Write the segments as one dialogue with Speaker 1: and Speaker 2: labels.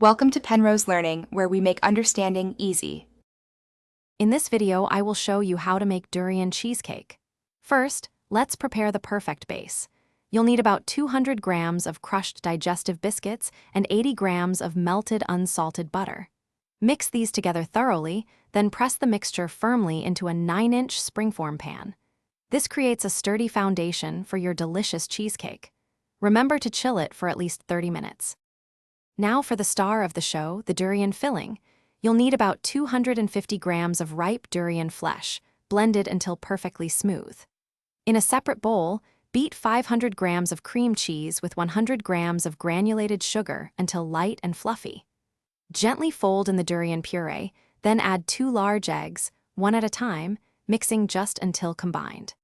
Speaker 1: Welcome to Penrose Learning, where we make understanding easy.
Speaker 2: In this video, I will show you how to make durian cheesecake. First, let's prepare the perfect base. You'll need about 200 grams of crushed digestive biscuits and 80 grams of melted unsalted butter. Mix these together thoroughly, then press the mixture firmly into a 9-inch springform pan. This creates a sturdy foundation for your delicious cheesecake. Remember to chill it for at least 30 minutes. Now for the star of the show, the durian filling. You'll need about 250 grams of ripe durian flesh, blended until perfectly smooth. In a separate bowl, beat 500 grams of cream cheese with 100 grams of granulated sugar until light and fluffy. Gently fold in the durian puree, then add 2 large eggs, one at a time, mixing just until combined.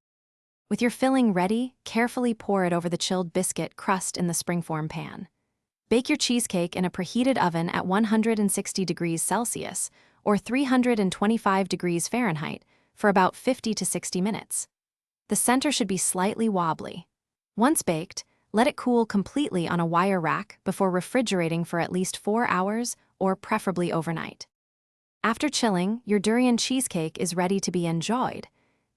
Speaker 2: With your filling ready, carefully pour it over the chilled biscuit crust in the springform pan. Bake your cheesecake in a preheated oven at 160 degrees Celsius or 325 degrees Fahrenheit for about 50 to 60 minutes. The center should be slightly wobbly. Once baked, let it cool completely on a wire rack before refrigerating for at least 4 hours or preferably overnight. After chilling, your durian cheesecake is ready to be enjoyed.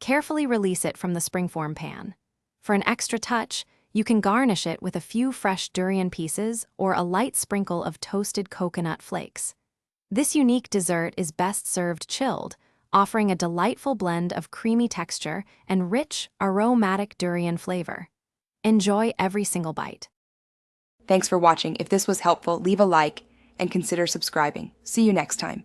Speaker 2: Carefully release it from the springform pan. For an extra touch, you can garnish it with a few fresh durian pieces or a light sprinkle of toasted coconut flakes. This unique dessert is best served chilled, offering a delightful blend of creamy texture and rich, aromatic durian flavor. Enjoy every single bite.
Speaker 1: Thanks for watching. If this was helpful, leave a like and consider subscribing. See you next time.